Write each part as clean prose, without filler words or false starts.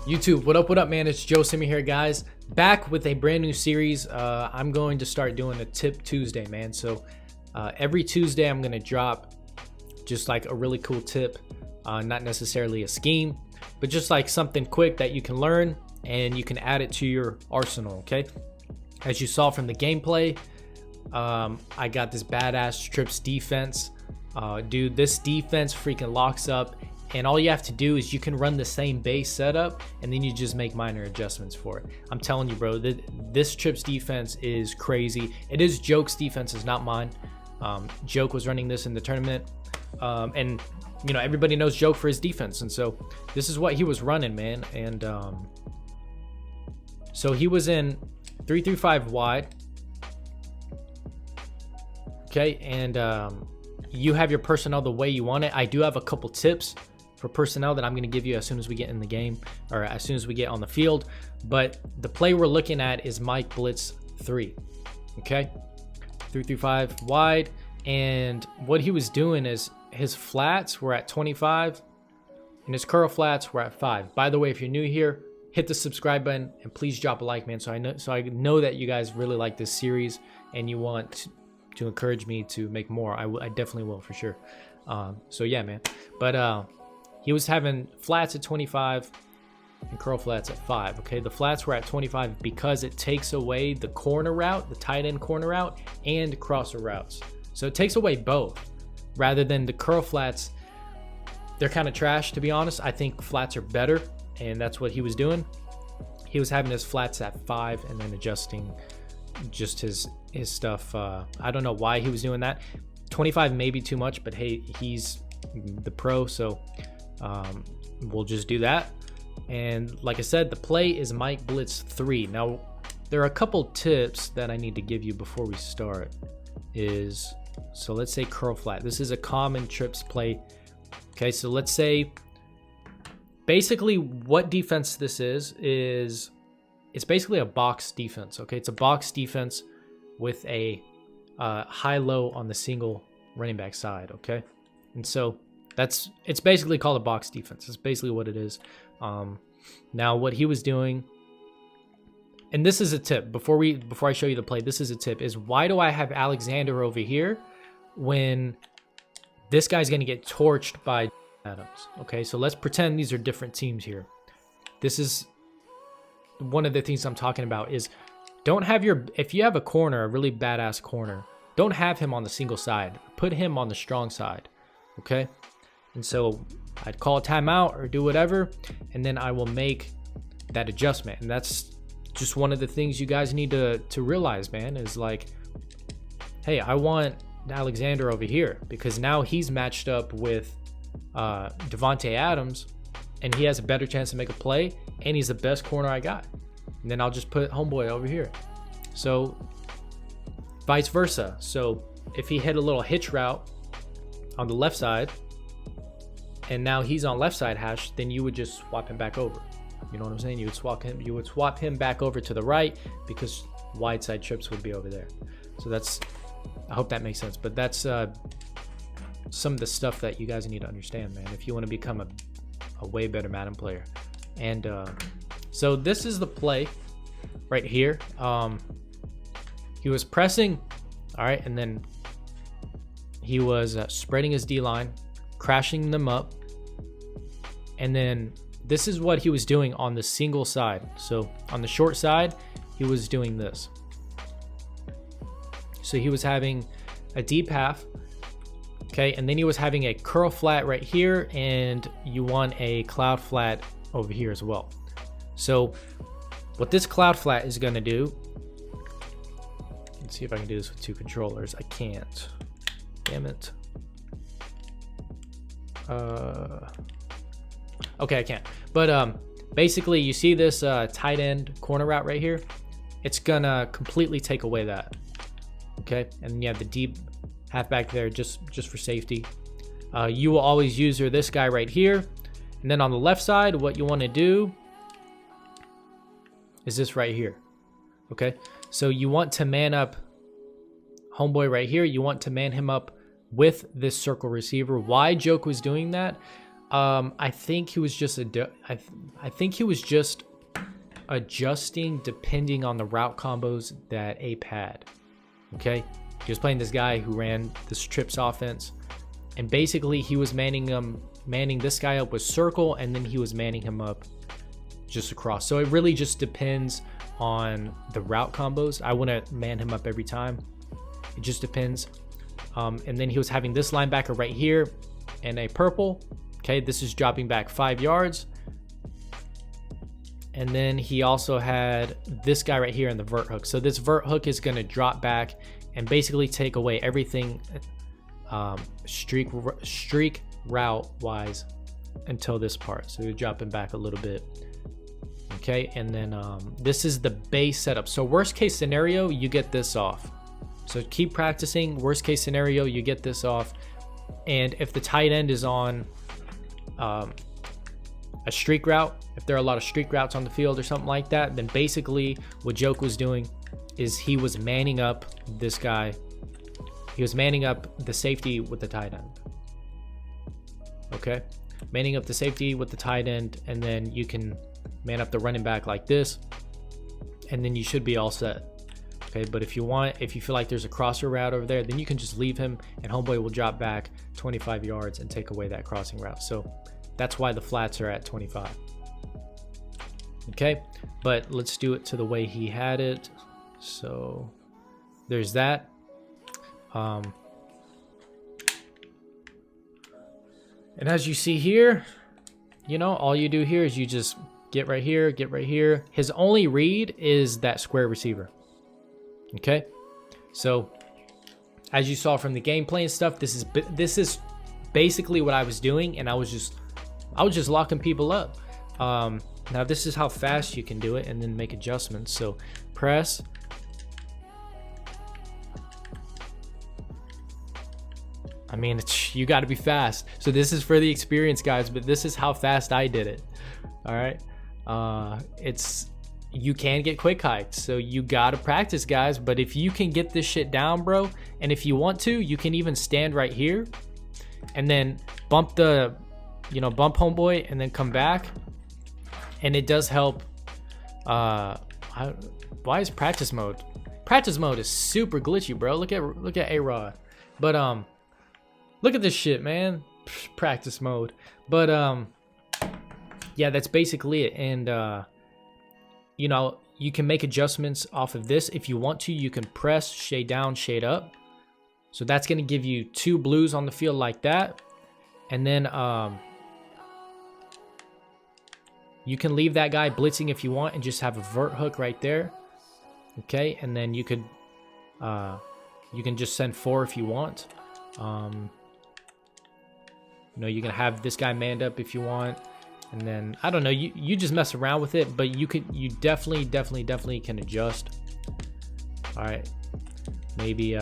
YouTube, what up, man? It's Joe Simmy here, guys. Back with a brand new series. I'm going to start doing a Tip Tuesday, man. So every Tuesday, I'm going to drop just like a really cool tip. Not necessarily a scheme, but just like something quick that you can learn and you can add it to your arsenal, okay? As you saw from the gameplay, I got this badass trips defense. Dude, this defense freaking locks up. And all you have to do is you can run the same base setup and then you just make minor adjustments for it. I'm telling you, bro, this Trips defense is crazy. It is Joke's defense, is not mine. Joke was running this in the tournament. And, you know, everybody knows Joke for his defense. And so this is what he was running, man. And so he was in 3-5 wide. Okay, and you have your personnel the way you want it. I do have a couple tips for personnel that I'm going to give you as soon as we get in the game, or as soon as we get on the field. But the play we're looking at is Mike Blitz 3. Okay, 3-5 wide. And what he was doing is his flats were at 25 and his curl flats were at 5. By the way, if you're new here, hit the subscribe button and please drop a like, man. So I know that you guys really like this series and you want to encourage me to make more. I definitely will, for sure. So yeah, man. But he was having flats at 25 and curl flats at 5. Okay, the flats were at 25 because it takes away the corner route, the tight end corner route, and crosser routes. So it takes away both, rather than the curl flats. They're kind of trash, to be honest. I think flats are better, and that's what he was doing. He was having his flats at 5 and then adjusting just his stuff. I don't know why he was doing that. 25 may be too much, but hey, he's the pro, so we'll just do that. And like I said, the play is Mike Blitz 3. Now, there are a couple tips that I need to give you before we start. So let's say curl flat. This is a common trips play. Okay, so let's say basically what defense this is it's basically a box defense. Okay, it's a box defense with a high-low on the single running back side. Okay, and so it's basically called a box defense. It's basically what it is. Now what he was doing, and this is a tip before I show you the play, this is a tip, is why do I have Alexander over here when this guy's going to get torched by Adams? Okay, so let's pretend these are different teams here. This is one of the things I'm talking about, is don't have if you have a corner, a really badass corner, don't have him on the single side. Put him on the strong side. Okay, and so I'd call a timeout or do whatever, and then I will make that adjustment. And that's just one of the things you guys need to realize, man, is like, hey, I want Alexander over here because now he's matched up with Devontae Adams and he has a better chance to make a play and he's the best corner I got. And then I'll just put homeboy over here. So vice versa. So if he hit a little hitch route on the left side and now he's on left side hash, then you would just swap him back over. You know what I'm saying? You would swap him back over to the right because wide side trips would be over there. So I hope that makes sense. But that's some of the stuff that you guys need to understand, man, if you want to become a way better Madden player. And so this is the play right here. He was pressing, all right, and then he was spreading his D-line, crashing them up, and then this is what he was doing on the single side. So on the short side, he was doing this. So he was having a deep half, okay, and then he was having a curl flat right here, and you want a cloud flat over here as well. So what this cloud flat is going to do, let's see if I can do this with 2 controllers. I can't. Damn it. Okay, I can't. But basically, you see this tight end corner route right here? It's going to completely take away that. Okay, and you have the deep halfback there just for safety. You will always use this guy right here. And then on the left side, what you want to do is this right here. Okay, so you want to man up homeboy right here. You want to man him up with this circle receiver. Why Joke was doing that? I think he was just I think he was just adjusting depending on the route combos that Ape had. Okay, he was playing this guy who ran this trips offense, and basically he was manning this guy up with circle, and then he was manning him up just across. So it really just depends on the route combos. I wouldn't man him up every time. It just depends. And then he was having this linebacker right here and a purple. Okay, this is dropping back 5 yards. And then he also had this guy right here in the vert hook. So this vert hook is going to drop back and basically take away everything streak route wise until this part. So you're dropping back a little bit. Okay, and then this is the base setup. So worst case scenario, you get this off. So keep practicing. Worst case scenario, you get this off. And if the tight end is on a streak route, if there are a lot of streak routes on the field or something like that, then basically what Joke was doing is he was manning up this guy. He was manning up the safety with the tight end. Okay, manning up the safety with the tight end, and then you can man up the running back like this, and then you should be all set. Okay, but if you feel like there's a crosser route over there, then you can just leave him and homeboy will drop back 25 yards and take away that crossing route. So that's why the flats are at 25. Okay, but let's do it to the way he had it. So there's that. And as you see here, you know, all you do here is you just get right here, get right here. His only read is that square receiver. Okay, so as you saw from the gameplay and stuff, this is basically what I was doing, and I was just locking people up. Now this is how fast you can do it, and then make adjustments. So press, I mean, you got to be fast. So this is for the experienced guys, but this is how fast I did it. All right, you can get quick hikes, so you gotta practice, guys. But if you can get this shit down, bro, and if you want to, you can even stand right here and then bump bump homeboy and then come back, and it does help. Why is practice mode is super glitchy, bro? Look at A-Rod. But look at this shit, man. Practice mode. But yeah, that's basically it. And you know, you can make adjustments off of this if you want to. You can press shade down, shade up. So that's going to give you 2 blues on the field like that. And then you can leave that guy blitzing if you want and just have a vert hook right there. Okay, and then you can just send 4 if you want. You know, you can have this guy manned up if you want. And then, I don't know, you just mess around with it, but you definitely can adjust. All right, maybe,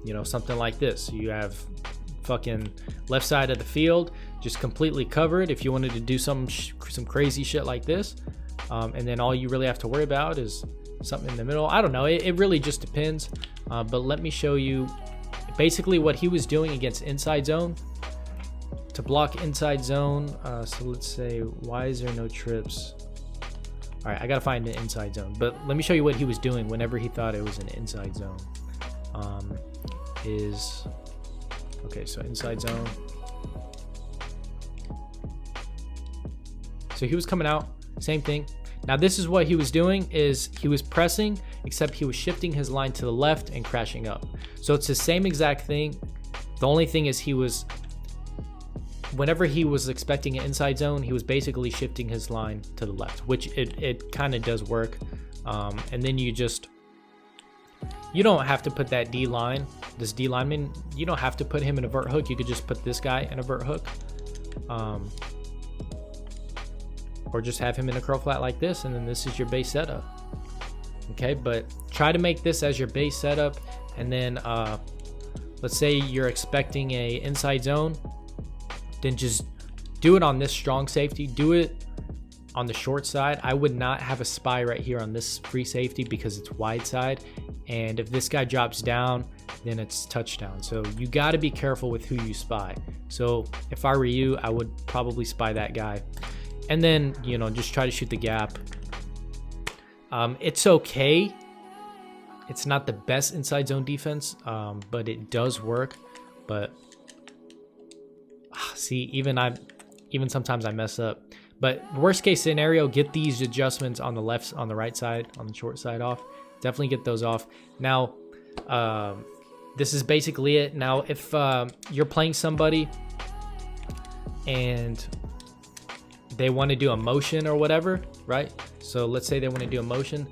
you know, something like this. You have fucking left side of the field just completely covered if you wanted to do some crazy shit like this. And then all you really have to worry about is something in the middle. I don't know, it really just depends. But let me show you basically what he was doing against inside zone. To block inside zone, so let's say, why is there no trips? All right, I gotta find the inside zone, but let me show you what he was doing whenever he thought it was an inside zone. Okay, so inside zone. So he was coming out, same thing. Now this is what he was doing, is he was pressing, except he was shifting his line to the left and crashing up. So it's the same exact thing. The only thing is whenever he was expecting an inside zone, he was basically shifting his line to the left, which it kind of does work. And then you don't have to put that D line, this D lineman, you don't have to put him in a vert hook. You could just put this guy in a vert hook, or just have him in a curl flat like this, and then this is your base setup. Okay, but try to make this as your base setup, and then let's say you're expecting a inside zone. Then just do it on this strong safety. Do it on the short side. I would not have a spy right here on this free safety because it's wide side. And if this guy drops down, then it's touchdown. So you got to be careful with who you spy. So if I were you, I would probably spy that guy. And then, you know, just try to shoot the gap. It's okay. It's not the best inside zone defense, but it does work. But see, even sometimes I mess up. But worst case scenario, get these adjustments on the left, on the right side, on the short side off. Definitely get those off. Now, this is basically it. Now, if you're playing somebody and they want to do a motion or whatever, right? So let's say they want to do a motion.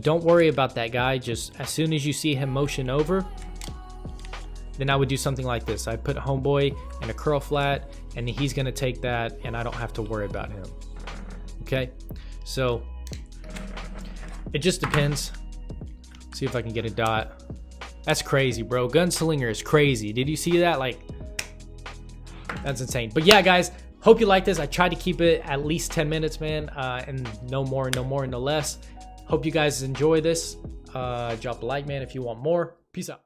Don't worry about that guy. Just as soon as you see him motion over, then I would do something like this. I put homeboy in a curl flat, and he's going to take that, and I don't have to worry about him. Okay? So it just depends. See if I can get a dot. That's crazy, bro. Gunslinger is crazy. Did you see that? Like, that's insane. But yeah, guys, hope you like this. I tried to keep it at least 10 minutes, man, and no more, no less. Hope you guys enjoy this. Drop a like, man, if you want more. Peace out.